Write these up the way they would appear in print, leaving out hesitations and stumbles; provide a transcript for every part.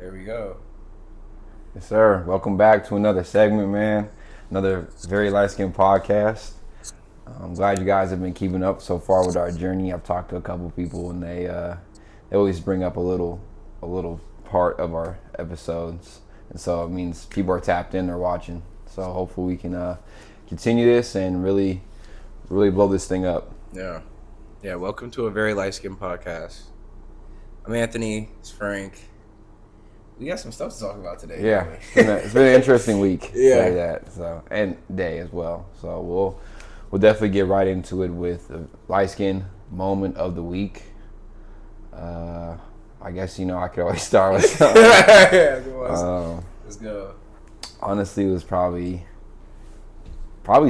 There we go. Yes, sir. Welcome back to another segment, man. Another very light-skinned podcast. I'm glad you guys have been keeping up so far with our journey. I've talked to a couple people, and they always bring up a little part of our episodes, and so it means people are tapped in, they're watching. So hopefully we can continue this and really blow this thing up. Yeah. Yeah, welcome to a very light-skinned podcast. I'm Anthony. It's Frank. We got some stuff to talk about today. Yeah, it's been an interesting week. Yeah. Say that. So, and day as well. So we'll definitely get right into it with the light skin moment of the week. I guess I could always start with something. Yeah, let's go. Honestly, it was probably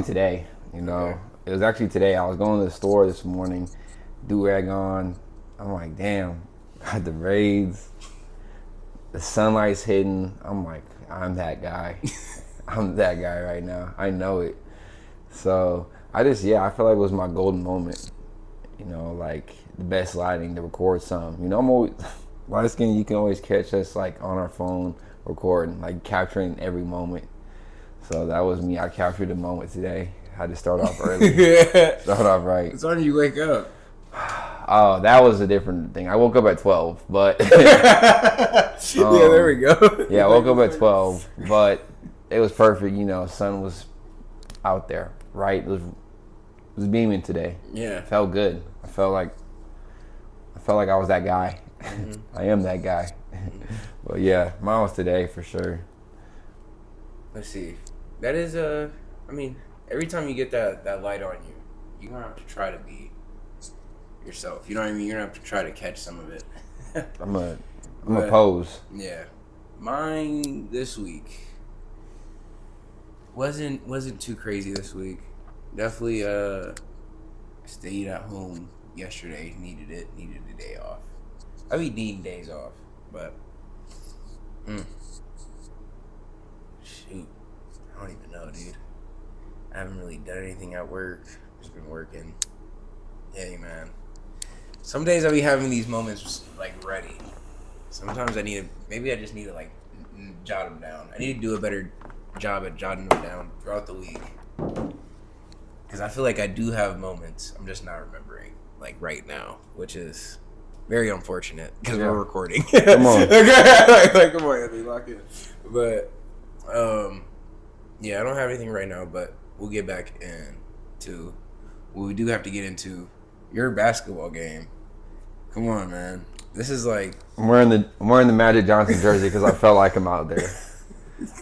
today. Okay. It was actually today. I was going to the store this morning, do-rag on. I'm like, damn, got the braids. The sunlight's hitting. I'm like, I'm that guy. I'm that guy right now. I know it. So I feel like it was my golden moment. Like the best lighting to record something. I'm always light skin. You can always catch us like on our phone recording, like capturing every moment. So that was me. I captured the moment today. Had to start off early. Start off right. It's on you wake up. Oh, that was a different thing. I woke up at 12, but Yeah, there we go. yeah, I woke up at 12, but it was perfect. Sun was out there, right? It was beaming today. Yeah. It felt good. I felt like I was that guy. Mm-hmm. I am that guy. But yeah, mine was today for sure. Let's see. That is every time you get that light on you, you're gonna have to try to be yourself. You know what I mean? You're gonna have to try to catch some of it. I'm a pose. Yeah. Mine this week wasn't too crazy this week. Definitely stayed at home yesterday. Needed a day off. I be needing days off, but shoot. I don't even know, dude. I haven't really done anything at work. Just been working. Hey man. Some days I be having these moments like ready. Sometimes maybe I just need to like jot them down. I need to do a better job at jotting them down throughout the week. Because I feel like I do have moments. I'm just not remembering like right now, which is very unfortunate because we're recording. Come on. like, come on, Anthony, lock in. But, yeah, I don't have anything right now, but we'll get back into what we do have to get into. Your basketball game. Come on, man. This is like I'm wearing the Magic Johnson jersey because I felt like I'm out there.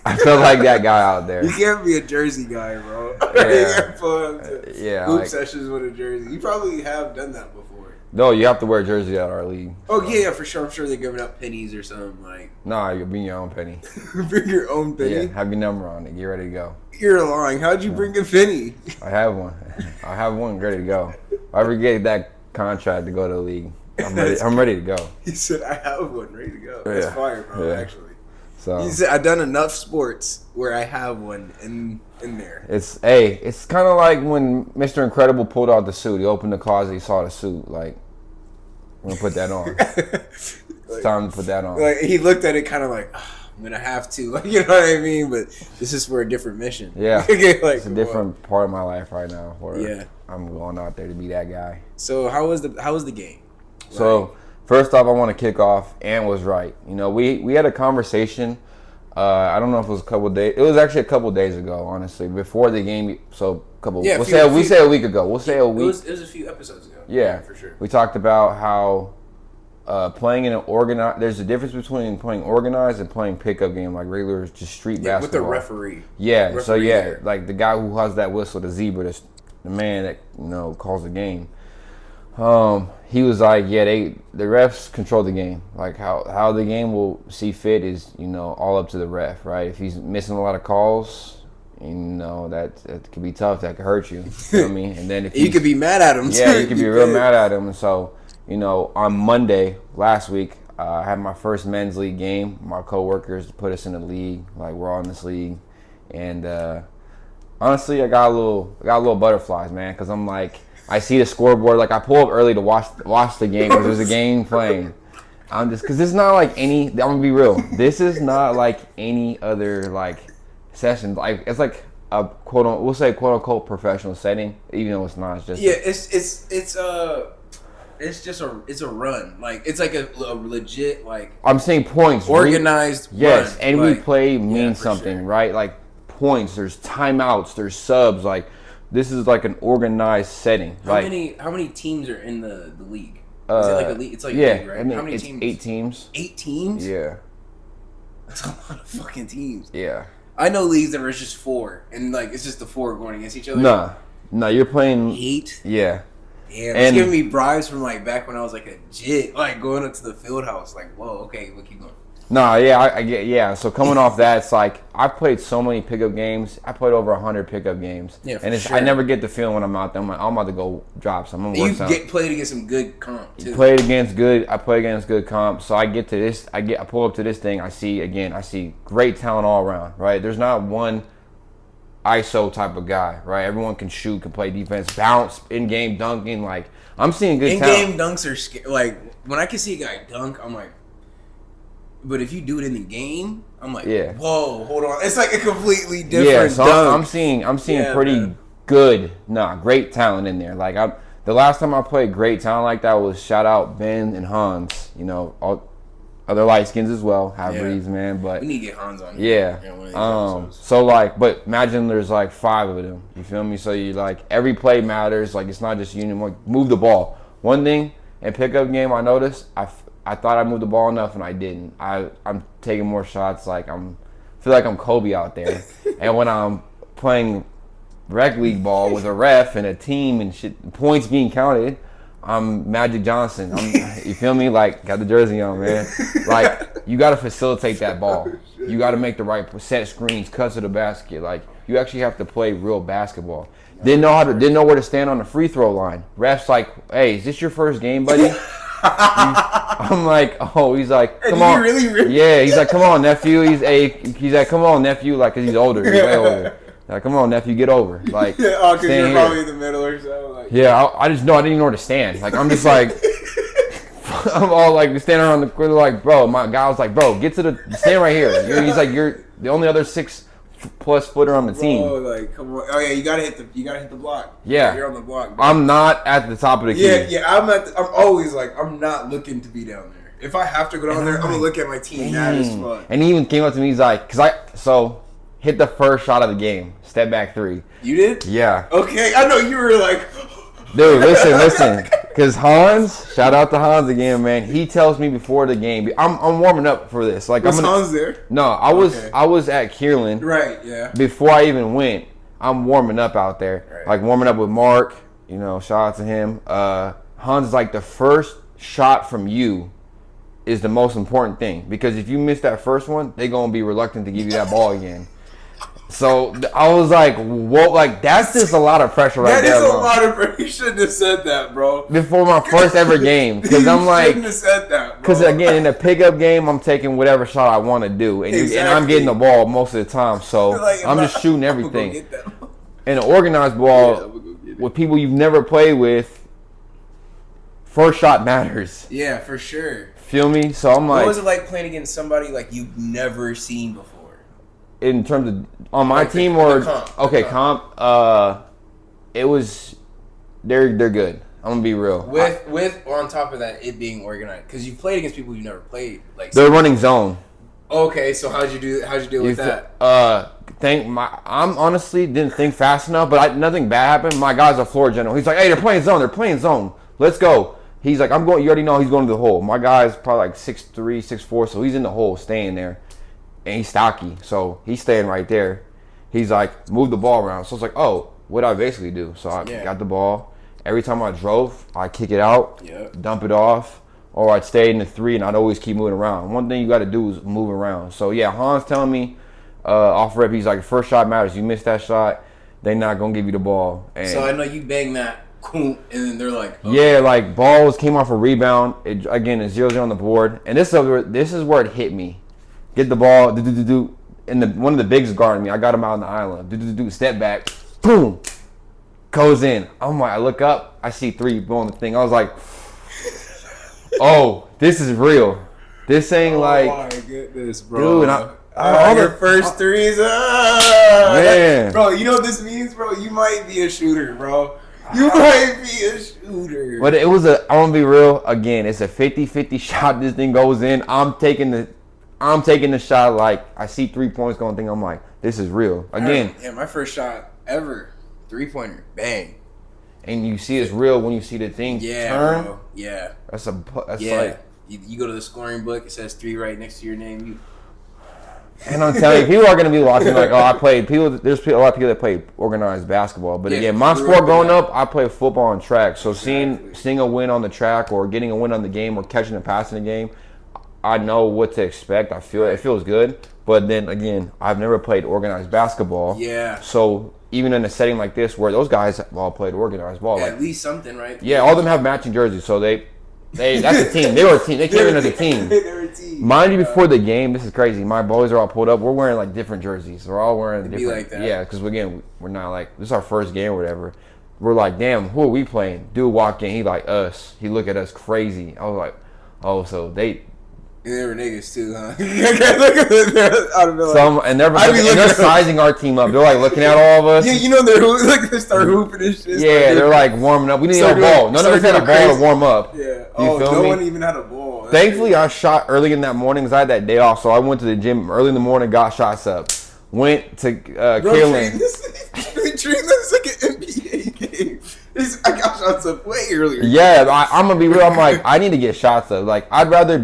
I felt like that guy out there. you can't be a jersey guy, bro. Yeah. Hoop Like, sessions with a jersey. You probably have done that before. no, you have to wear a jersey at our league. Oh yeah, for sure. I'm sure they're giving out pennies or something like. Nah, you bring your own penny. Bring your own penny. Yeah, have your number on it. Get ready to go. You're lying. How'd you bring a penny? I have one. I have one ready to go. If I ever get that contract to go to the league, I'm ready to go. He said, "I have one ready to go." That's Yeah. fire, bro. Yeah. Actually, So he said, "I've done enough sports where I have one in there." it's kind of like when Mr. Incredible pulled out the suit. He opened the closet, he saw the suit. Like, I'm gonna put that on. It's time to put that on. Like he looked at it, kind of like, "I'm gonna have to," like, you know what I mean? But this is for a different mission. Yeah, Like, it's a different part of my life right now. Where Yeah. I'm going out there to be that guy. So how was the game? So first off, I want to kick off. Ant was right. We had a conversation. I don't know if it was a couple days. It was actually a couple days ago, honestly, before the game. So Yeah, we say a week ago. We'll say a week. It was a few episodes ago. Yeah, for sure. We talked about how playing in an organized. There's a difference between playing organized and playing pickup game, like regular just street basketball. With the referee. Yeah. So Referee yeah, there. like the guy who has that whistle, the zebra, the man that calls the game. He was like, yeah, the refs control the game. Like how the game will see fit is all up to the ref, right? If he's missing a lot of calls, that could be tough. That could hurt you. You know what I mean? And then if You could be mad at him. yeah, too. you could be real mad at him. And so on Monday last week, I had my first men's league game. My coworkers put us in the league. Like we're all in this league, and honestly, I got a little butterflies, man, because I'm like, I see the scoreboard. Like I pull up early to watch the game because there's a game playing. I'm just because it's not like any. I'm gonna be real. This is not like any other like session. Like it's like a we'll say quote unquote professional setting, even though it's not. It's just Yeah, it's just a run. Like it's like a legit like I'm saying points. organized Yes, run. and like, we play means for something, sure. right? Like points. There's timeouts. There's subs. Like this is like an organized setting. How many teams are in the league? Is it like a league? It's like yeah, a league, right? I mean How many it's teams? 8 teams. 8 teams? Yeah, That's a lot of fucking teams. yeah. I know leagues that there's just 4, and like it's just the 4 going against each other. Nah, you're playing 8. Yeah, Damn, and it's giving me bribes from like back when I was like a jit, like going up to the field house. Like, whoa, okay, we'll keep going. nah, yeah, I get So coming off that, it's like I played so many pickup games. I played over 100 pickup games. Yeah, for and sure. I never get the feeling when I'm out there. I'm like, I'm about to go drop some. I'm gonna work some. Played against some good comp too. I play against good comp. So I get to this. I pull up to this thing. I see great talent all around. Right, there's not one ISO type of guy. Right, everyone can shoot, can play defense, bounce, in game dunking. Like I'm seeing good talent. In-game dunks are scary. Like when I can see a guy dunk, I'm like. But if you do it in the game, I'm like, Yeah. whoa, hold on. It's like a completely different Yeah, so dunk. I'm seeing Yeah, pretty man. good, great talent in there. Like the last time I played great talent like that was shout out Ben and Hans. You know, all other light skins as well, hybrids, man. But We need to get Hans on here. yeah, One of these episodes. so like, but imagine there's like 5 of them. You feel me? So you like every play matters. Like it's not just you anymore. Move the ball. One thing in pickup game I noticed, I thought I moved the ball enough and I didn't. I'm taking more shots. Like feel like I'm Kobe out there. And when I'm playing rec league ball with a ref and a team and shit, points being counted, I'm Magic Johnson. You feel me? Like got the jersey on, man. Like you got to facilitate that ball. You got to make the right set screens, cuts to the basket. Like you actually have to play real basketball. Didn't know where to stand on the free throw line. Refs like, hey, is this your first game, buddy? I'm like, oh, he's like, come on. Really? Yeah, he's like, come on, nephew. He's like, come on, nephew. Like, cause he's older. He's way older. Like, come on, nephew, get over. Like, because you're here. probably in the middle or so. Like. Yeah, I just know I didn't even know where to stand. Like, I'm just like, I'm all like standing around the corner, like, bro. My guy was like, bro, get to the stand right here. He's like, you're the only other 6+ footer on the team. Oh, like, come on. Oh yeah, you gotta hit the block. Yeah, you're on the block. Bro. I'm not at the top of the key. Yeah. I'm always like, I'm not looking to be down there. If I have to go down there, I'm gonna look at my team. That is fun. And he even came up to me. He's like, hit the first shot of the game, step back 3. You did? Yeah. Okay, I know you were like. Dude, listen. Because Hans, shout out to Hans again, man. He tells me before the game, I'm warming up for this. Like, Was Hans there? No, I was at Kierland. Right. Yeah. Before I even went, I'm warming up out there. Right. Like warming up with Mark. You know, shout out to him. Hans is like the first shot from you is the most important thing because if you miss that first one, they're gonna be reluctant to give you that ball again. So I was like, whoa, like that's just a lot of pressure right there. That is a lot of pressure. You shouldn't have said that, bro. Before my first ever game, because I'm like, shouldn't have said that, bro. because again in a pickup game, I'm taking whatever shot I want to do, and, and I'm getting the ball most of the time. So like, I'm just shooting I'm gonna go everything. get that. And an organized ball with people you've never played with, first shot matters. Yeah, for sure. Feel me? So I'm like, What was it like playing against somebody like you've never seen before? in terms of on my Like team the or comp, okay, comp. It was they're good. I'm gonna be real. With on top of that, it being organized because you've played against people you've never played. Like They're running zone. Okay, so how'd you deal with that? I'm honestly didn't think fast enough, but nothing bad happened. My guy's a floor general. He's like, hey, they're playing zone. Let's go. He's like, I'm going. You already know he's going to the hole. My guy's probably like 6'3", 6'4", so he's in the hole, staying there, and he's stocky, so he's staying right there. He's like, move the ball around. So it's like, oh, what I basically do? So I got the ball. Every time I drove, I kick it out, dump it off, or I'd stay in the 3, and I'd always keep moving around. One thing you got to do is move around. So yeah, Hans telling me off rep, he's like, first shot matters. You miss that shot, they're not gonna give you the ball. And so I know you bang that, and then they're like, yeah, like balls came off a rebound. Again, it's 0-0 on the board, and this is where it hit me. Get the ball, and one of the bigs guarding me. I got him out on the island. Step back, boom, goes in. I'm like, I look up, I see 3 blowing the thing. I was like, Oh, this is real. This ain't like, oh my goodness, bro. dude. Your first threes, Man. bro. You know what this means, bro? You might be a shooter, bro. You might be a shooter. But it was I want to be real. Again, it's a 50-50 shot. This thing goes in. I'm taking the shot. Like I see 3 points going. I'm like, this is real. Again, yeah, my first shot ever, 3-pointer, bang. And you see it's real when you see the thing turn. Bro. Yeah. That's Yeah. like. You go to the scoring book. It says 3 right next to your name. And I'm telling you, people are going to be watching like, oh, I played. There's a lot of people that play organized basketball. But again, my sport growing up, I played football and track. So seeing a win on the track or getting a win on the game or catching a pass in the game, I know what to expect. I feel it feels good. But then again, I've never played organized basketball. Yeah. So even in a setting like this where those guys all played organized ball, Yeah, like, at least something, right? yeah, all of them have matching jerseys. So that's a team. They were a team. They came in as a team. They're a team. Mind you, before the game, this is crazy. My boys are all pulled up. We're wearing like different jerseys. We're all wearing different. Be like that. Yeah, because again, we're not like this is our first game or whatever. We're like, damn, who are we playing? Dude walk in, he like us. He look at us crazy. I was like, oh, so they. And they were niggas too, huh? Look at them. Some and they're sizing our team up. They're like looking at all of us. Yeah, you know they start hooping and shit. Yeah, they're like warming up. We need a ball. None of us had a ball to warm up. Yeah. No one even had a ball. Thankfully, I shot early in that morning because I had that day off. So I went to the gym early in the morning, got shots up. Went to Kaylin. Treating this like an NBA game. I got shots up way earlier. Yeah, I'm going to be real. I'm like, I need to get shots up. Like, I'd rather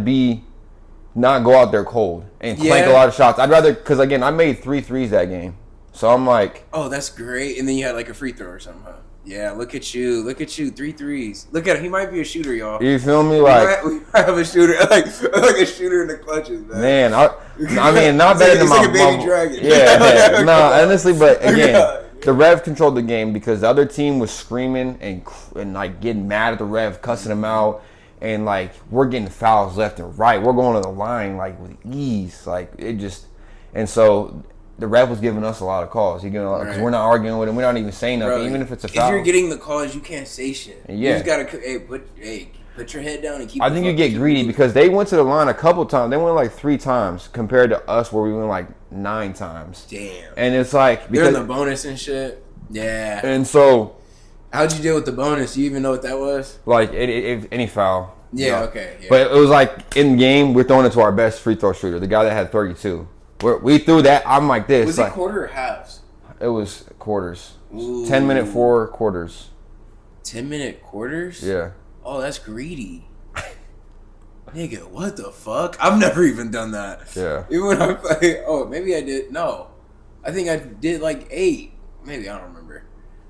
not go out there cold and clank a lot of shots. I'd rather, because again, I made 3 threes that game. So I'm like. Oh, that's great. And then you had like a free throw or something, huh? Yeah, look at you. 3 threes. Look at him. He might be a shooter, y'all. You feel me? Like we might have a shooter, like a shooter in the clutches, man. I mean, not better than like a baby dragon. Yeah, no, honestly, but again, the ref controlled the game because the other team was screaming and like getting mad at the ref, cussing him out, and like we're getting fouls left and right. We're going to the line like with ease, like it just, and so. The ref was giving us a lot of calls. Because we're not arguing with him. We're not even saying nothing, even if it's a foul. If you're getting the calls, you can't say shit. Yeah. You just gotta put your head down and keep. I think you get greedy because they went to the line a couple times. They went like 3 times compared to us where we went like 9 times. Damn. And it's like because they're in the bonus and shit. Yeah. And so, how'd you deal with the bonus? You even know what that was? Like any foul. Yeah. Okay. Yeah. But it was like in game we're throwing it to our best free throw shooter, the guy that had 32. We threw that. I'm like this. Was it quarter or halves? It was quarters. Ooh. 10-minute 4 quarters. 10-minute quarters? Yeah. Oh, that's greedy. Nigga, what the fuck? I've never even done that. Yeah. Even when I play, maybe I did. No, I think I did like 8. Maybe, I don't remember.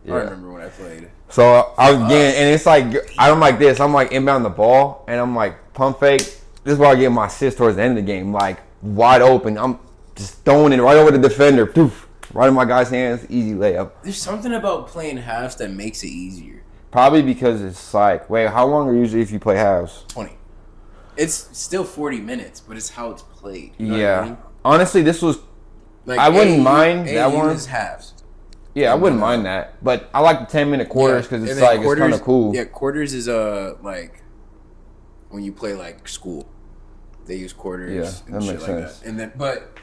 Yeah. I don't remember when I played. So I was getting, and it's like I'm like this. I'm like inbound the ball, and I'm like pump fake. This is where I get my assist towards the end of the game, like wide open. I'm just throwing it right over the defender, poof, right in my guy's hands, easy layup. There's something about playing halves that makes it easier. Probably because it's like, wait, how long are usually if you play halves? 20. It's still 40 minutes, but it's how it's played. You know yeah. What I mean? Honestly, this was. Like I wouldn't mind that one. Is halves. Yeah, I wouldn't mind that, but I like the 10-minute quarters because it's like it's kind of cool. Yeah, quarters is like when you play like school. They use quarters. Yeah, that makes sense. That. And then, but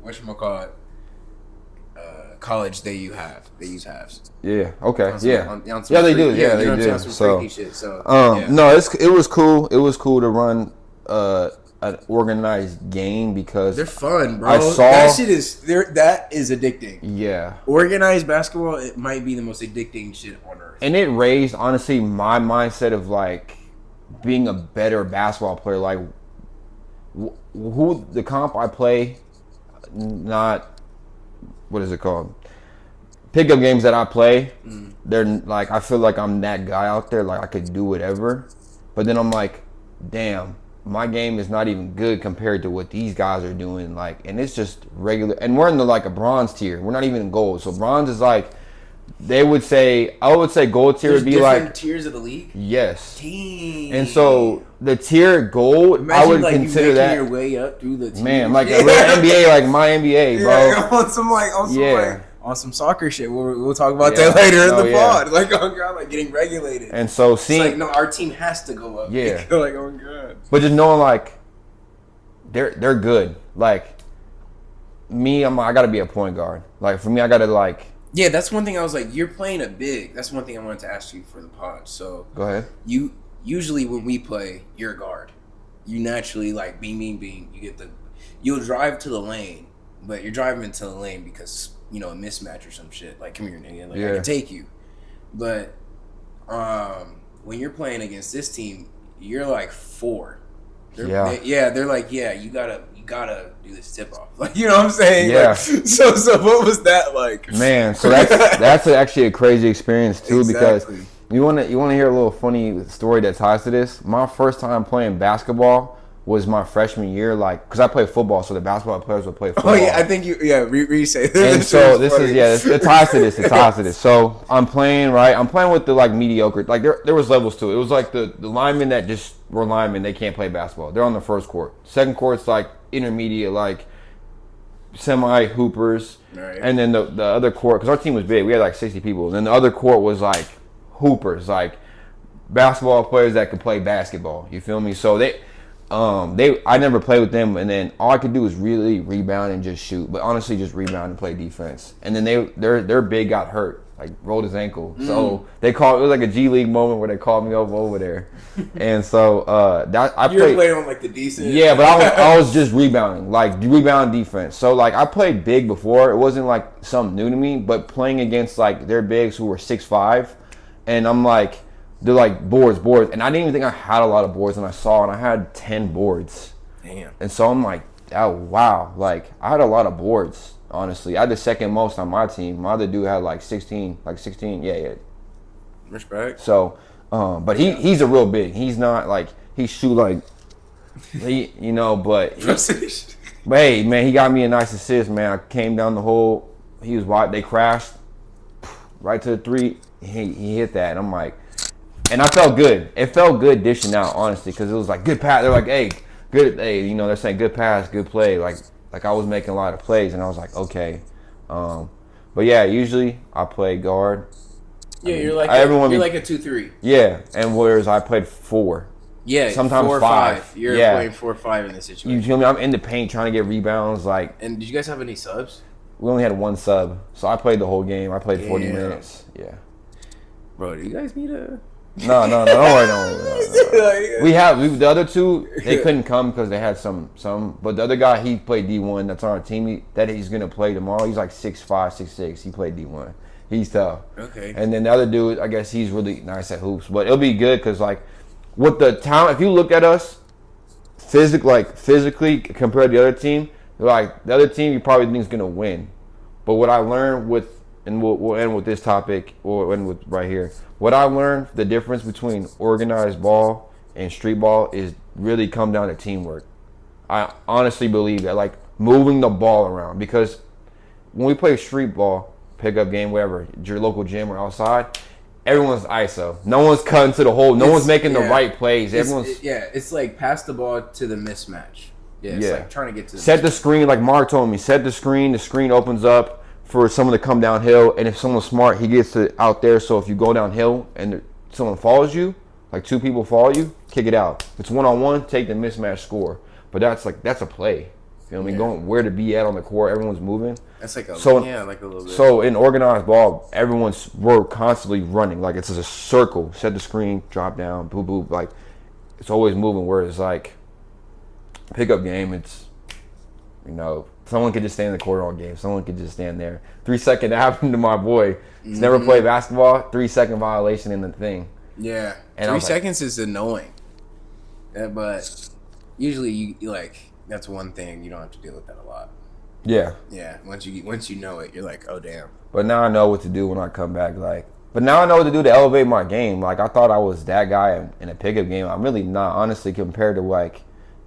whatchamacallit, college they use halves. Yeah. Okay. Yeah, they do. Yeah, they do. So, no, it was cool. It was cool to run an organized game because they're fun, bro. I saw that is addicting. Yeah. Organized basketball, it might be the most addicting shit on earth. And it raised honestly my mindset of like being a better basketball player. Like who the comp I play, not what is it called? Pickup games that I play, they're like I feel like I'm that guy out there. Like I could do whatever, but then I'm like, damn, my game is not even good compared to what these guys are doing. Like, and it's just regular. And we're in like a bronze tier. We're not even in gold. So bronze is like. I would say gold tier would be like tiers of the league. Yes. Dang. And so the tier gold, imagine I would like consider you that your way up through the tiers. Man, like a real NBA, like my NBA, bro. Yeah, on some on some soccer shit. We'll talk about Yeah. that later in No, the yeah. pod. Like, oh god, like getting regulated. And so It's seeing, like, no, our team has to go up. Yeah. Like, oh god. but just knowing like they're good. Like me, I gotta be a point guard. Like for me, I gotta like. Yeah, that's one thing I was like, you're playing a big. That's one thing I wanted to ask you for the pod. So Go ahead. you usually when we play, you're a guard. You naturally like being. You get you'll drive to the lane, but you're driving into the lane because a mismatch or some shit. Like, come here, nigga. Like, I can take you. But when you're playing against this team, you're like 4. They're like, yeah, you gotta do this tip off. Like, you know what I'm saying? Yeah. Like, so what was that like? Man, so that's actually a crazy experience too, Exactly. because you want to hear a little funny story that ties to this. My first time playing basketball was my freshman year, like, because I play football, so the basketball players would play football. Oh yeah, I think re-say this. And so this is it ties to this. It ties to this. So I'm playing with the like mediocre. Like there was levels to it. It was like the linemen that just were linemen. They can't play basketball. They're on the first court. Second court's like intermediate, like semi hoopers. Right. And then the other court, because our team was big, we had like 60 people. And then the other court was like hoopers, like basketball players that could play basketball. You feel me? So I never played with them, and then all I could do was really rebound and just shoot. But honestly, just rebound and play defense. And then their big got hurt, like rolled his ankle. So it was like a G League moment where they called me over there. And so you were playing on like the decent. Yeah, but I was just rebounding, like rebound defense. So like I played big before. It wasn't like something new to me, but playing against like their bigs who were 6'5", and I'm like. They're like boards, and I didn't even think I had a lot of boards, and I had 10 boards. Damn. And so I'm like, oh wow, like I had a lot of boards. Honestly, I had the second most on my team. My other dude had like 16. Yeah. Respect. So, but he's a real big. He's not like he shoot like but hey man, he got me a nice assist, man. I came down the hole. He was wide. They crashed right to the 3. He hit that, and I'm like. And I felt good. It felt good dishing out, honestly, because it was like good pass. They're like, hey, good. Hey, they're saying good pass, good play. Like I was making a lot of plays, and I was like, okay. But yeah, usually I play guard. Yeah, you're like a 2-3. Yeah, and whereas I played 4. Yeah, sometimes 4 or 5. You're playing 4 or 5 in this situation. You feel me? I'm in the paint trying to get rebounds. Like. And did you guys have any subs? We only had 1 sub, so I played the whole game. I played 40 minutes. Yeah. Bro, do you guys need a? No, don't worry. The other 2, they couldn't come because they had some. But the other guy, he played D1. That's on our team. He's gonna play tomorrow. He's like 6'5", 6'6". He played D1. He's tough. Okay. And then the other dude, I guess he's really nice at hoops. But it'll be good because like with the talent, if you look at us, physically compared to the other team, like the other team, you probably think is gonna win. But what I learned and we'll end with this topic, or end with right here. What I learned, the difference between organized ball and street ball is really come down to teamwork. I honestly believe that, like moving the ball around, because when we play street ball, pickup game, whatever, your local gym or outside, everyone's ISO. No one's cutting to the hole. No one's making the right plays. It's like pass the ball to the mismatch. Yeah, it's like trying to get to the set the screen, like Mark told me, set the screen opens up for someone to come downhill, and if someone's smart, he gets it out there. So if you go downhill and someone follows you, like 2 people follow you, kick it out. If it's 1-on-1, take the mismatch score. But that's a play. You know what I mean? Going where to be at on the court, everyone's moving. That's like a little bit. So in organized ball, we're constantly running. Like it's a circle. Set the screen, drop down, boop boop. Like it's always moving. Whereas like pickup game, it's someone could just stand in the court all game. Someone could just stand there. 3 second, that happened to my boy. He's never played basketball. 3 second violation in the thing. Yeah, and 3 seconds is annoying. But usually you like that's one thing you don't have to deal with that a lot. Yeah. Yeah. Once you know it, you're like, oh damn. But now I know what to do when I come back. But now I know what to do to elevate my game. Like I thought I was that guy in a pickup game. I'm really not, honestly, compared to like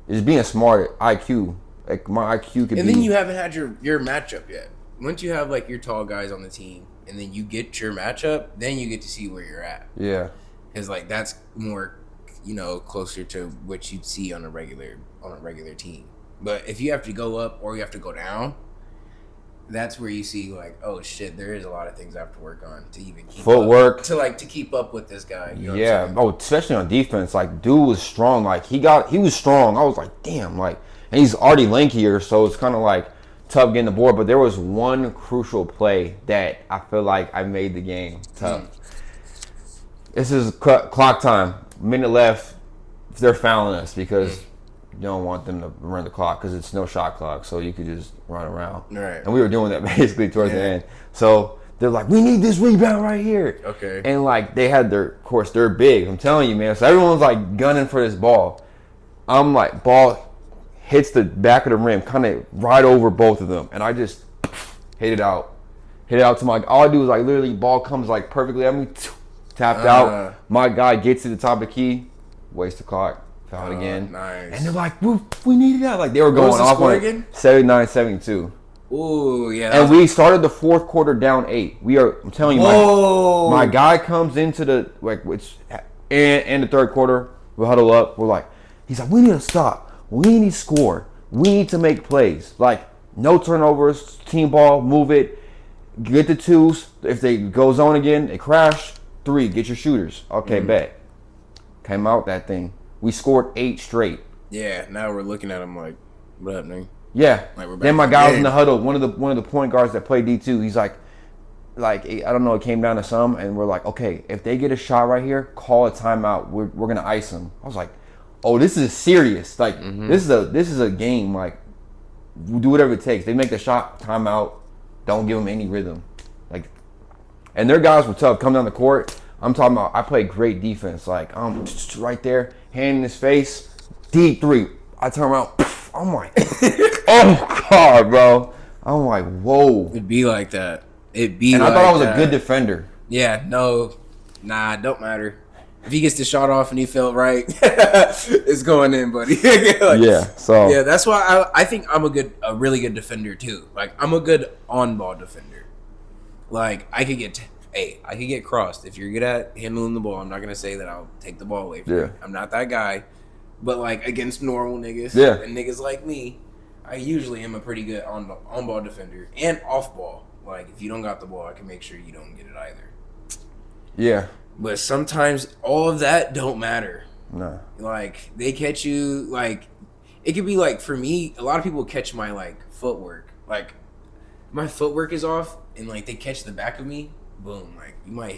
just being smart IQ. Like my IQ could be. And then you haven't had your matchup yet. Once you have like your tall guys on the team, and then you get your matchup, then you get to see where you're at. Yeah. Because like that's more, closer to what you'd see on a regular team. But if you have to go up or you have to go down, that's where you see like, oh shit, there is a lot of things I have to work on to even keep Footwork. up, to keep up with this guy. You know Yeah. what I'm saying? Oh, especially on defense. Like, dude was strong. Like, he was strong. I was like, damn. Like, and he's already lankier, so it's kind of like tough getting the board. But there was one crucial play that I feel like I made the game tough. This is clock time. Minute left. They're fouling us because you don't want them to run the clock because it's no shot clock, so you could just run around. Right. And we were doing that basically towards the end. So they're like, we need this rebound right here. Okay. And like they had of course, they're big. I'm telling you, man. So everyone's like gunning for this ball. I'm like, ball hits the back of the rim, kind of right over both of them, and I just hit it out. Hit it out to my. All I do is like literally, ball comes like perfectly at me, tapped out. My guy gets to the top of the key, waste the clock, foul again. Nice. And they're like, we needed that. Like they were going was the off score on again? 79-72. Ooh, yeah. And we started the fourth quarter down 8. I'm telling you, my guy comes into the in the third quarter. We huddle up. We're like, he's like, we need to stop. We need to score. We need to make plays. Like no turnovers, team ball, move it, get the twos. If they go zone again, they crash. 3, get your shooters. Okay, bet. Came out that thing. We scored 8 straight. Yeah. Now we're looking at him like, what happening? Yeah. Like we're back Then my in the guy was game. in the huddle. One of the point guards that played D2. He's like I don't know. It came down to some, and we're like, okay, if they get a shot right here, call a timeout. We're gonna ice them. I was like, oh, this is serious. Like this is a game. Like we'll do whatever it takes. They make the shot, timeout. Don't give them any rhythm. Like, and their guys were tough. Come down the court. I'm talking about. I played great defense. Like just right there, hand in his face, deep 3. I turn around. I'm like, oh god, bro. I'm like, whoa. It'd be like that. It'd be. And like I thought I was that. a good defender. Yeah. No. Nah. Don't matter. If he gets the shot off and he felt right, it's going in, buddy. Like, Yeah. So yeah, that's why I think I'm a really good defender too. Like I'm a good on-ball defender. Like I could get crossed. If you're good at handling the ball, I'm not gonna say that I'll take the ball away from you. I'm not that guy. But like against normal niggas and niggas like me, I usually am a pretty good on-ball defender and off-ball. Like if you don't got the ball, I can make sure you don't get it either. Yeah. But sometimes all of that don't matter. No. Like they catch you. Like it could be like for me, a lot of people catch my like footwork. Like my footwork is off, and like they catch the back of me. Boom! Like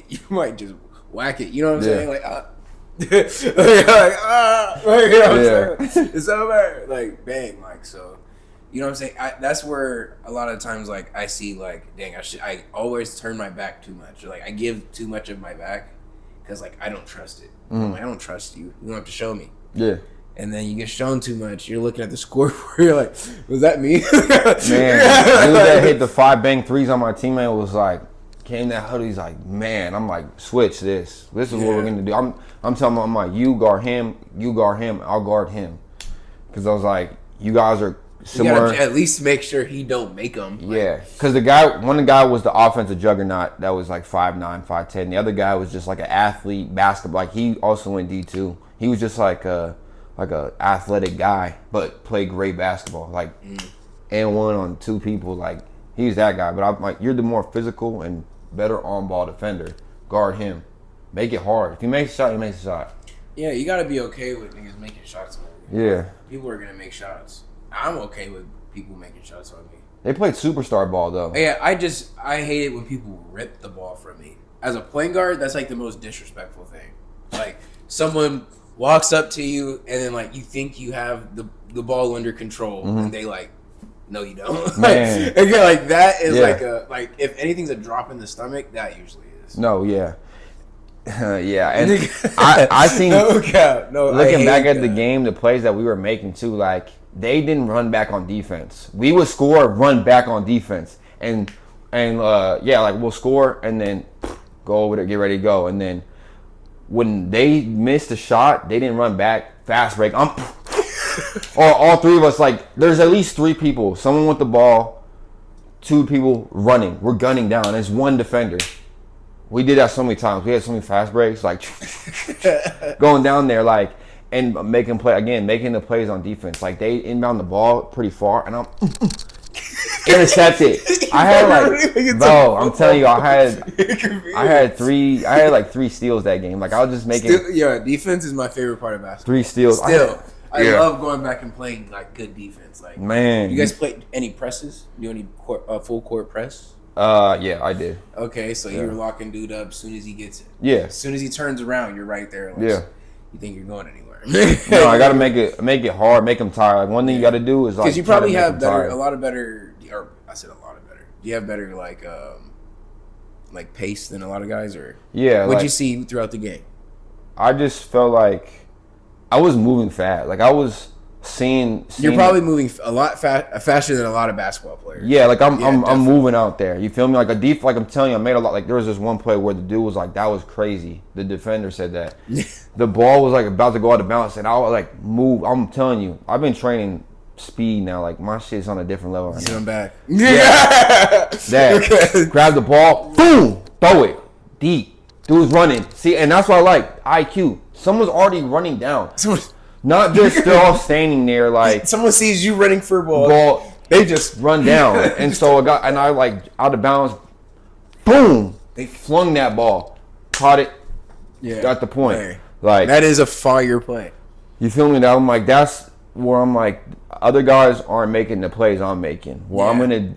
you might just whack it. You know what I'm saying? Like you know what I'm saying? It's over. Like bang! Like so. You know what I'm saying? That's where a lot of times like I see like, dang, I always turn my back too much. Or, like I give too much of my back because like I don't trust it. I'm like, I don't trust you. You don't have to show me. Yeah. And then you get shown too much. You're looking at the scoreboard. You're like, was that me? Man, dude that hit the 5 bang 3s on my teammate was like, came that huddle. He's like, man, I'm like, switch this. This is what we're gonna do. I'm telling him, I'm like, you guard him, I'll guard him. Because I was like, you guys are similar. You gotta at least make sure he don't make them. Yeah, because one guy was the offensive juggernaut that was like 5'9", 5'10". The other guy was just like an athlete, basketball. Like he also went D2. He was just like a athletic guy, but played great basketball. Like and one on 2 people. Like he's that guy. But I'm like, you're the more physical and better on-ball defender. Guard him. Make it hard. If he makes a shot, he makes a shot. Yeah, you gotta be okay with niggas making shots. Yeah. People are gonna make shots. I'm okay with people making shots on me. They played superstar ball though. Yeah, I hate it when people rip the ball from me. As a point guard, that's like the most disrespectful thing. Like someone walks up to you and then like you think you have the ball under control and they like, no you don't. Man. Like, yeah, like that is like if anything's a drop in the stomach, that usually is. No, yeah. Yeah, and I think looking back at the game, the plays that we were making too, like they didn't run back on defense. We would score, run back on defense, and like we'll score and then go over there, get ready to go, and then when they missed a shot, they didn't run back, fast break. Or all 3 of us, like there's at least 3 people, someone with the ball, 2 people running. We're gunning down. There's 1 defender. We did that so many times. We had so many fast breaks, like going down there, like and making the plays on defense. Like they inbound the ball pretty far, and I'm intercepted. I had like, bro, I'm telling you, I had like 3 steals that game. Like I was just making Yeah, defense is my favorurt part of basketball. 3 steals. I love going back and playing like good defense. Like, man, you guys play any presses? Do any full court press? Yeah, I did. Okay, so you're locking dude up as soon as he gets it. Yeah. As soon as he turns around, you're right there. Yeah. You think you're going anywhere? No, I gotta make it hard, make them tired. Like one thing you gotta do is like because you probably have better, a lot of better. Or I said a lot of better. Do you have better like pace than a lot of guys, or what'd like, you see throughout the game? I just felt like I was moving fast. Like I was seeing you're probably moving a lot faster than a lot of basketball players. Yeah, like I'm moving out there. You feel me? Like like I'm telling you, I made a lot. Like there was this one play where the dude was like, "That was crazy." The defender said that the ball was like about to go out of bounds, and I was like, "Move!" I'm telling you, I've been training speed now. Like my shit's on a different level right now. I'm back. Yeah, that grab the ball, boom, throw it deep. Dude's running. See, and that's what I like. IQ. Someone's already running down. Not just they're all standing there like someone sees you running for a ball, they just run down. And so I like out of bounds, boom, they flung that ball, caught it, got the point. Hey, like that is a fire play. You feel me? That I'm like that's where I'm like other guys aren't making the plays I'm making. Where I'm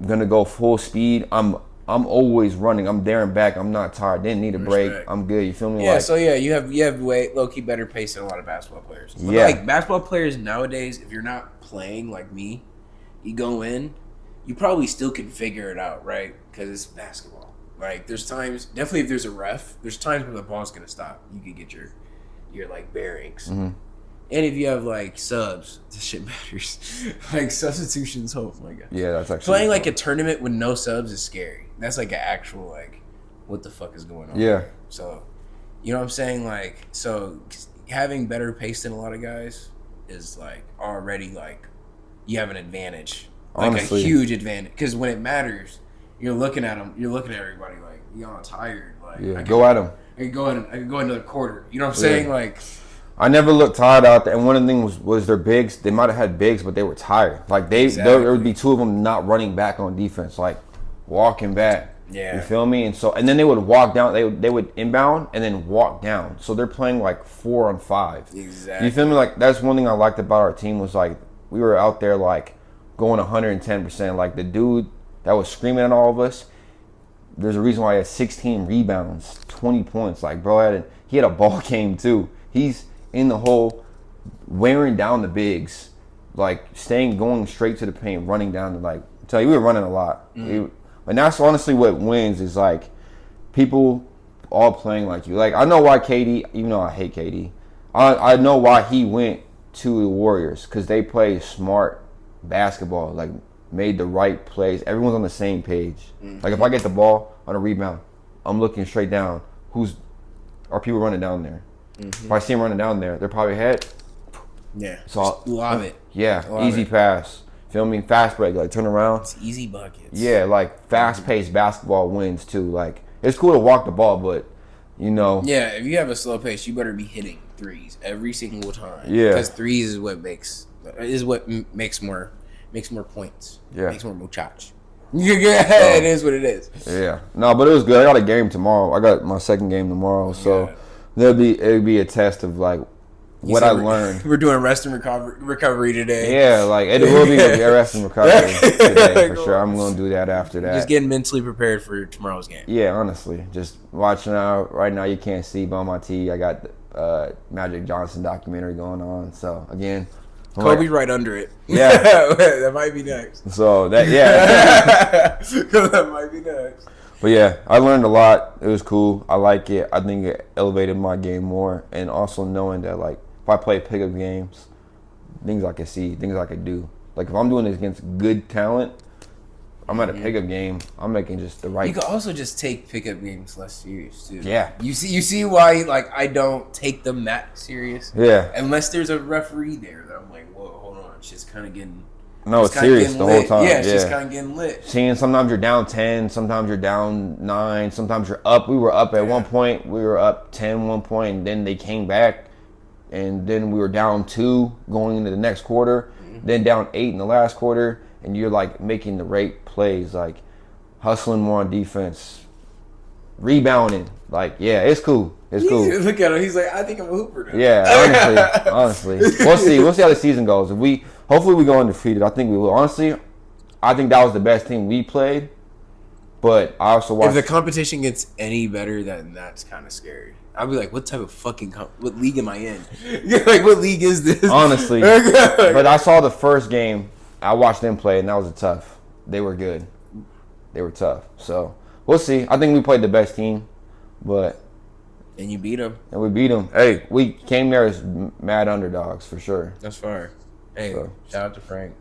gonna go full speed. I'm always running. I'm there and back. I'm not tired. Didn't need a break. I'm good. You feel me? Yeah. Like, so you have way low key better pace than a lot of basketball players. But like basketball players nowadays, if you're not playing like me, you go in, you probably still can figure it out, right? Because it's basketball. Like there's times, definitely if there's a ref, there's times where the ball's gonna stop. You could get your like bearings. Mm-hmm. And if you have like subs, this shit matters. Like substitutions, oh my god. Yeah, that's actually playing like a tournament with no subs is scary. That's like an actual like, what the fuck is going on? Yeah. So, you know what I'm saying? Like, so having better pace than a lot of guys is like already like you have an advantage, like honestly, a huge advantage. Because when it matters, you're looking at them, you're looking at everybody like you're all tired. Like, go at them. I could go another quarter. You know what I'm saying? Like. I never looked tired out there, and one of the things was their bigs. They might have had bigs, but they were tired. Like there would be 2 of them not running back on defense, like walking back. Yeah, you feel me? And then they would walk down. They would inbound and then walk down. So they're playing like 4 on 5. Exactly. You feel me? Like that's one thing I liked about our team was like we were out there like going 110%. Like the dude that was screaming at all of us. There's a reason why he had 16 rebounds, 20 points. Like bro, he had a ball game too. He's in the hole, wearing down the bigs, like going straight to the paint, running down to like. Tell you, we were running a lot, and that's honestly what wins is like people all playing like you. Like I know why KD, even though I hate KD, I know why he went to the Warriors because they play smart basketball, like made the right plays. Everyone's on the same page. Like if I get the ball on a rebound, I'm looking straight down. Are people running down there? If I see him running down there, they're probably ahead. Yeah. So love it. Yeah. Easy pass. Feel me? Fast break. Like turn around. It's easy buckets. Yeah. Like fast paced basketball wins too. Like it's cool to walk the ball, but you know. Yeah. If you have a slow pace, you better be hitting threes every single time. Yeah. Because threes is what makes more points. Yeah. Makes more muchach. Yeah. It is what it is. Yeah. No, but it was good. I got a game tomorrow. I got my second game tomorrow, so. Yeah. It'll be a test of like what I learned. We're doing rest and recovery today. Yeah, like it will be a rest and recovery today for sure. I'm gonna do that after that. Just getting mentally prepared for tomorrow's game. Yeah, honestly, just watching out right now. You can't see, but on my tee, I got the Magic Johnson documentary going on. So again, Kobe's right under it. Yeah, that might be next. So that that might be next. But yeah, I learned a lot. It was cool. I like it. I think it elevated my game more. And also knowing that, like, if I play pickup games, things I can see, things I can do. Like, if I'm doing this against good talent, I'm at a pickup game. I'm making just the right. You can also just take pickup games less serious, too. Yeah. You see why, like, I don't take them that serious? Yeah. Unless there's a referee there that I'm like, whoa, hold on. Shit's kind of getting... No, it's serious the whole time. Yeah, it's just kind of getting lit. Seeing sometimes you're down 10, sometimes you're down 9, sometimes you're up. We were up at one point. We were up 10 one point, and then they came back. And then we were down 2 going into the next quarter. Then down 8 in the last quarter. and you're like making the right plays, like hustling more on defense, rebounding. Like, yeah, it's cool. It's cool. Look at him. He's like, I think I'm a hooper now. Yeah, honestly. We'll see. We'll see how the season goes. If we hopefully we go undefeated. I think we will. Honestly, I think that was the best team we played. But I also watched. If the competition gets any better, then that's kind of scary. I'll be like, what type of fucking what league am I in? Like, what league is this? Honestly, but I saw the first game. I watched them play, and that was a tough. They were good. They were tough. So we'll see. I think we played the best team, but and you beat them. And we beat them. Hey, we came there as mad underdogs for sure. That's fire. Hey, So. shout out to Frank.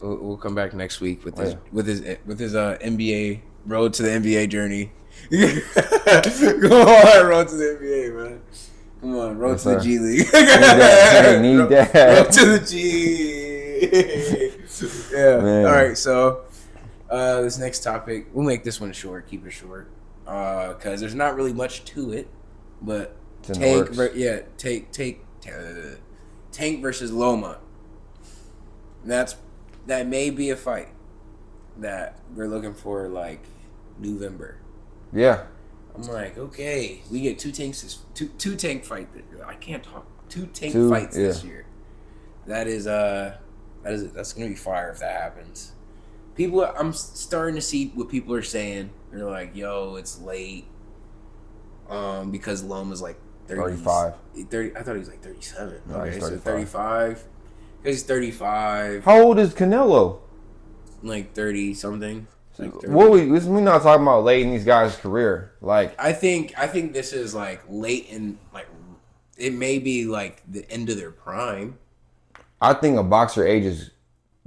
We'll come back next week with his NBA road to the NBA journey. Come on, road to the NBA, man. Come on, road to the G League. Need that. Road to the G. Yeah. Man. All right. So this next topic, we'll make this one short. Keep it short, because there's not really much to it. But Tank versus Loma. That may be a fight that we're looking for, like November. Yeah. I'm like, okay, we get two tank fight. I can't talk. Two tank fights this year. That's gonna be fire if that happens. I'm starting to see what people are saying. They're like, yo, it's late. Because Loma's like 35. 30. I thought he was like 37. No, Okay, he's so 35. 35. He's 35. How old is Canelo? Like 30 something. Like 30. We're not talking about late in these guys' career. Like, I think this is like late in, like, it may be like the end of their prime. I think a boxer ages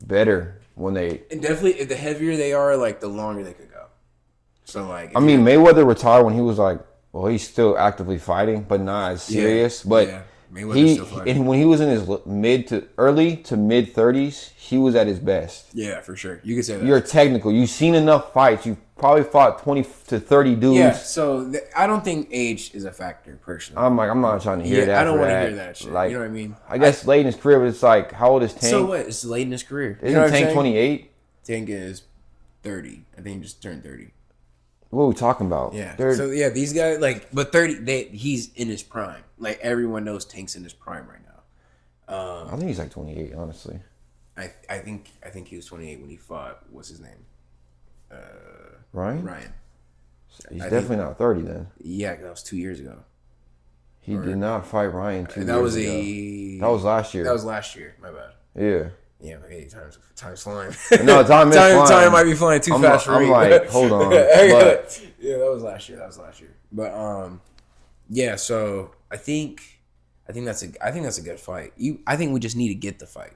better when they. And definitely, if the heavier they are, like, the longer they could go. So, like, I mean, Mayweather retired when he was like, well, he's still actively fighting, but not as serious. But Mayweather's still fighting. and when he was in his early to mid 30s, he was at his best. Yeah, for sure. You could say that. You're technical. You've seen enough fights. You've probably fought 20 to 30 dudes. Yeah, so I don't think age is a factor, personally. I'm not trying to hear that. I don't want to hear that shit. Like, you know what I mean? I guess late in his career, but it's like, how old is Tank? So what? It's late in his career. Isn't Tank 28? Tank is 30. I think he just turned 30. What are we talking about? Yeah. So yeah, these guys, like, but 30. He's in his prime. Like, everyone knows Tank's in his prime right now. I think he's like 28, honestly. I think he was 28 when he fought. What's his name? Ryan. He's I definitely not 30 then. Yeah, that was 2 years ago. He did not fight Ryan 2 years That was ago. That was last year. That was last year. My bad. Yeah. Yeah, but hey, time's flying. No, time is flying. Time might be flying too fast for me. I'm like, hold on. But, yeah, that was last year. But yeah. So I think that's a good fight. I think we just need to get the fight.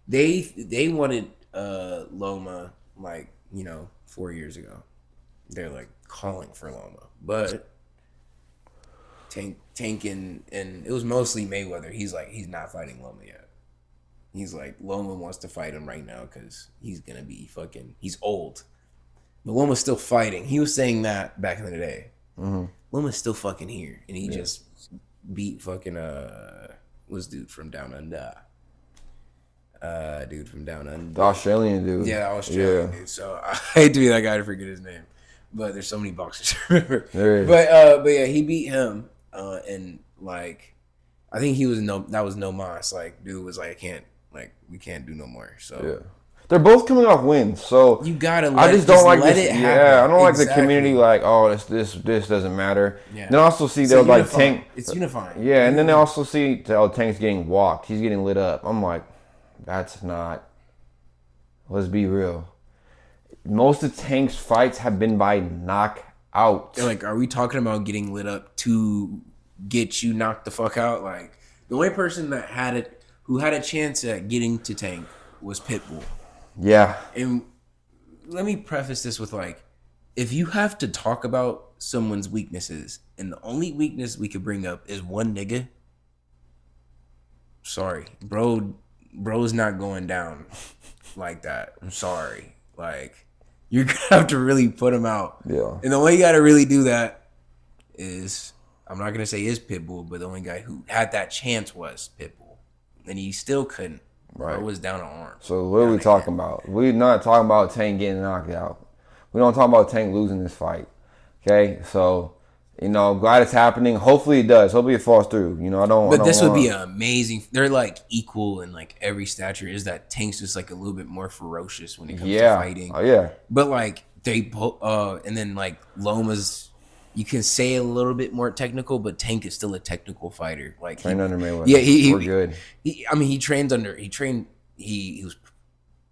They wanted Loma, like, 4 years ago. They're like calling for Loma, but Tank and it was mostly Mayweather. He's like, he's not fighting Loma yet. He's like, Loma wants to fight him right now because he's gonna be he's old. But Loma's still fighting. He was saying that back in the day. Mm-hmm. Loma's still fucking here, and he just beat fucking what's dude from down under. Dude from down under. The Australian dude. Yeah, Australian dude. So I hate to be that guy to forget his name, but there's so many boxers to remember. There is. But yeah, he beat him, and like, I think that was no mas. Like, dude was like, we can't do no more. So yeah, they're both coming off wins. So you gotta. I just don't like this. It happen. Yeah, I don't like the Exactly. community. Like, oh, this doesn't matter. Yeah. Then also see So they're like Tank. It's unifying. Yeah, and then they also see Tank's getting walked. He's getting lit up. I'm like, that's not. Let's be real. Most of Tank's fights have been by knockout. They're like, are we talking about getting lit up to get you knocked the fuck out? Like, the only person who had a chance at getting to Tank was Pitbull. Yeah. And let me preface this with, like, if you have to talk about someone's weaknesses and the only weakness we could bring up is one nigga, sorry, bro's not going down like that. I'm sorry. Like, you're gonna have to really put him out. Yeah. And the way you gotta really do that is, I'm not gonna say is Pitbull, but the only guy who had that chance was Pitbull, and he still couldn't. Bro Right. was down an arm. So what are Down we a hand. talking about? We're not talking about Tank getting knocked out. We don't talk about Tank losing this fight. Okay, so glad it's happening. Hopefully it does. Hopefully it falls through. I But don't this would be want. an amazing. They're like equal in like every stature. Is that Tank's just like a little bit more ferocious when it comes to Yeah. fighting. Oh yeah. But like they both, and then like Loma's, you can say a little bit more technical, but Tank is still a technical fighter. Like Trained under yeah, Mayweather. We're good. I mean, he trains under. He trained. He was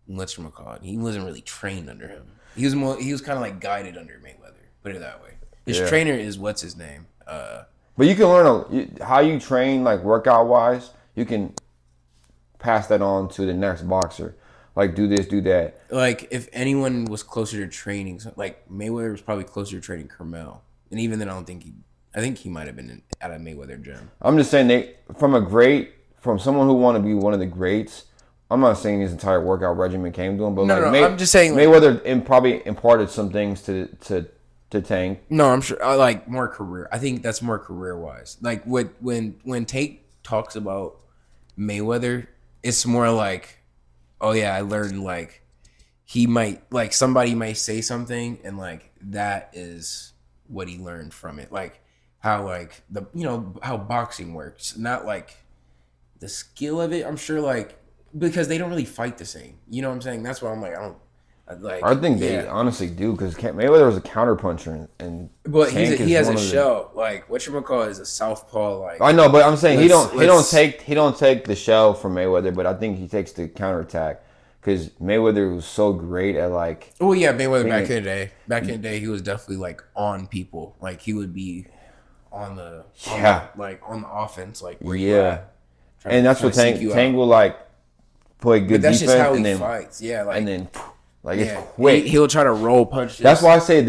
whatchamacallit. He wasn't really trained under him. He was more. He was kind of like guided under Mayweather. Put it that way. His Yeah. trainer is what's his name. But you can learn how you train, like workout wise. You can pass that on to the next boxer. Like do this, do that. Like if anyone was closer to training, like Mayweather was probably closer to training Carmel, and even then, I don't think he. I think he might have been at a Mayweather gym. I'm just saying from someone who want to be one of the greats. I'm not saying his entire workout regimen came to him, but No, like no, no. I'm just saying. Like, Mayweather probably imparted some things to Tank. no, I'm sure. I like more career. I think that's more career wise. Like when Tate talks about Mayweather, it's more like, oh yeah, I learned like he might like somebody might say something and like that is what he learned from it. Like how like the how boxing works, not like the skill of it. I'm sure like because they don't really fight the same. You know what I'm saying? That's why I'm like I don't like I think they yeah. honestly do because Mayweather was a counterpuncher and But Tank he is has one a of the. shell like whatchamacallit is a southpaw like I know, but I'm saying let's he don't take the shell from Mayweather, but I think he takes the counterattack because Mayweather was so great at like oh yeah Mayweather being back in the day he was definitely like on people like he would be on the Yeah. like on the offense like where you yeah, at and that's trying what to seek Tank you Tank out will like play good but that's defense just how and he then fights yeah like like yeah it's quick. he'll try to roll punches That's why I say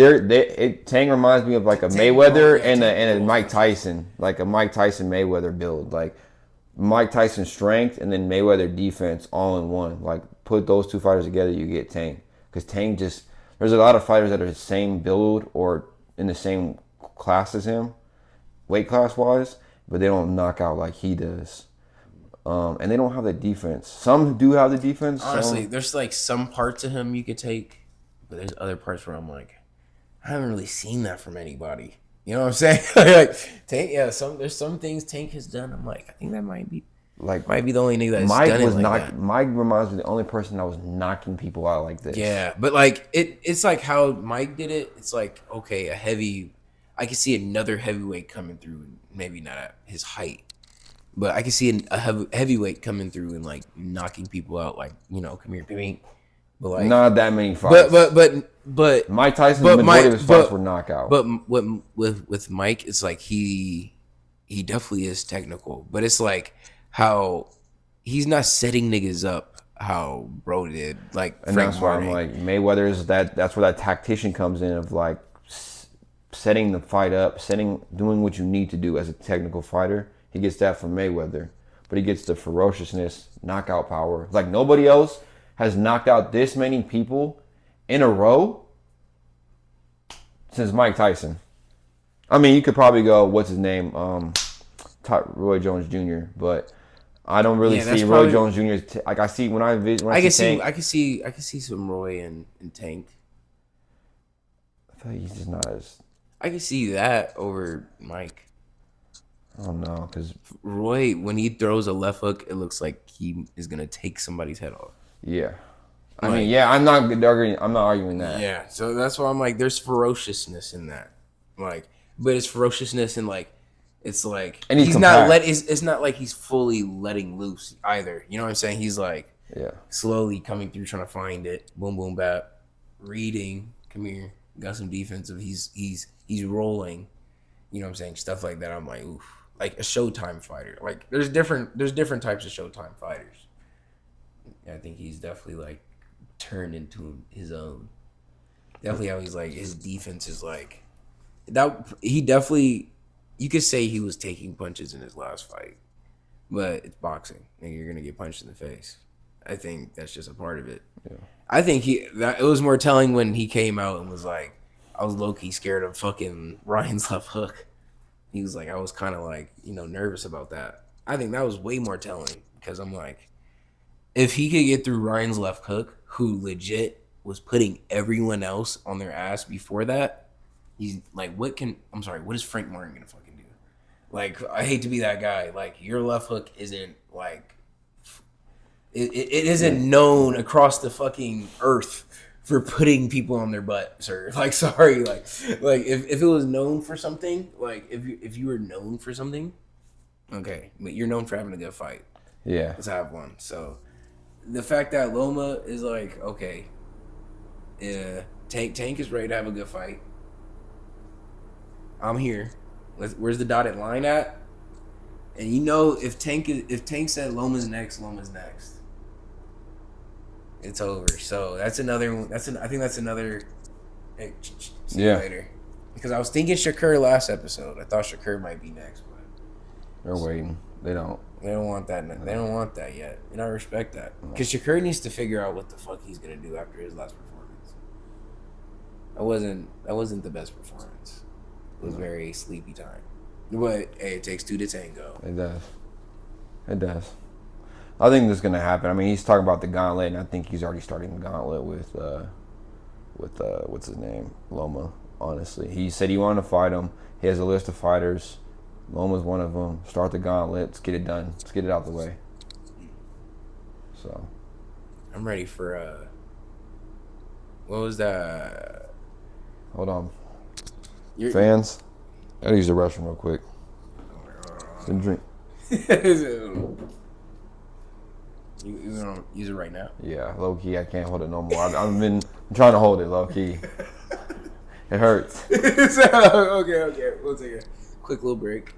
Tank reminds me of like a Mayweather and a Tank Mike rolls Tyson, like a Mike Tyson Mayweather build, like Mike Tyson strength and then Mayweather defense all in one. Like put those two fighters together, you get Tank. Because Tank just there's a lot of fighters that are the same build or in the same class as him, weight class wise, but they don't knock out like he does. And they don't have the defense. Some do have the defense. honestly there's like some parts of him you could take but there's other parts where I'm like I haven't really seen that from anybody. You know what I'm saying? Like Tank, yeah. There's some things Tank has done. I'm like, I think that might be Like the only nigga that's Mike done it was like knock. that. Mike reminds me of the only person that was knocking people out like this. Yeah, but like it's like how Mike did it. It's like okay, a heavy. I can see another heavyweight coming through. Maybe not at his height, but I can see a heavyweight coming through and like knocking people out. Like come here, ping. But like, Not that many fights. but Mike Tyson's but majority of his fights but were knockout. But what with Mike, it's like he definitely is technical, but it's like how he's not setting niggas up how bro did, like And Frank that's why I'm Martin. like Mayweather is that's where that tactician comes in of like setting the fight up, doing what you need to do as a technical fighter. He gets that from Mayweather, but he gets the ferociousness, knockout power. Like nobody else has knocked out this many people in a row since Mike Tyson. I mean, you could probably go, what's his name, Roy Jones Jr., but I don't really Yeah, that's see Roy probably- Jones Jr. Like I see when I I can see see, Tank, I can see, I can see some Roy and Tank. I feel like he's just not as I can see that over Mike. I don't know because Roy, when he throws a left hook, it looks like he is gonna take somebody's head off. yeah. I Like- mean, yeah, I'm not arguing that. Yeah, so that's why I'm like, there's ferociousness in that, like, but it's ferociousness in like, it's like And he's he's not compact. it's not like he's fully letting loose either. You know what I'm saying? He's like Yeah. slowly coming through, trying to find it. Boom, boom, bap. Reading, come here, got some defensive. He's rolling. You know what I'm saying? Stuff like that. I'm like, oof, like a Showtime fighter. Like there's different types of Showtime fighters. I think he's definitely like turned into his own. Definitely how he's like his defense is like that. He definitely, you could say he was taking punches in his last fight, but it's boxing and you're gonna get punched in the face. I think that's just a part of it. Yeah. I think it was more telling when he came out and was like, I was low key scared of fucking Ryan's left hook. He was like, I was kind of like nervous about that. I think that was way more telling because I'm like, if he could get through Ryan's left hook, who legit was putting everyone else on their ass before that, he's like, what is Frank Martin gonna fucking do? Like, I hate to be that guy. Like, your left hook isn't like, it isn't known across the fucking earth for putting people on their butt, sir. Like, sorry, like if it was known for something, like if you were known for something, okay, but you're known for having a good fight. Yeah. Let's have one. So the fact that Loma is like, okay, Tank is ready to have a good fight. I'm here. Where's the dotted line at? And you know, if Tank said Loma's next, Loma's next. It's over. So that's another one. I think that's another. Hey, see you later. Because I was thinking Shakur last episode. I thought Shakur might be next, but they're waiting. They don't want that. They don't want that yet, and I respect that. Because Shakur needs to figure out what the fuck he's gonna do after his last performance. That wasn't the best performance. It was very sleepy time. But hey, it takes two to tango. It does. It does. I think this is gonna happen. I mean, he's talking about the gauntlet, and I think he's already starting the gauntlet with what's his name, Loma. Honestly, he said he wanted to fight him. He has a list of fighters. Loma's one of them. Start the gauntlet. Let's get it done. Let's get it out the way. So, I'm ready for what was that? Hold on, fans. I gotta use the restroom real quick. Some drink. You gonna use it right now? Yeah, low key, I can't hold it no more. I'm trying to hold it low key. It hurts. Okay. We'll take a quick little break.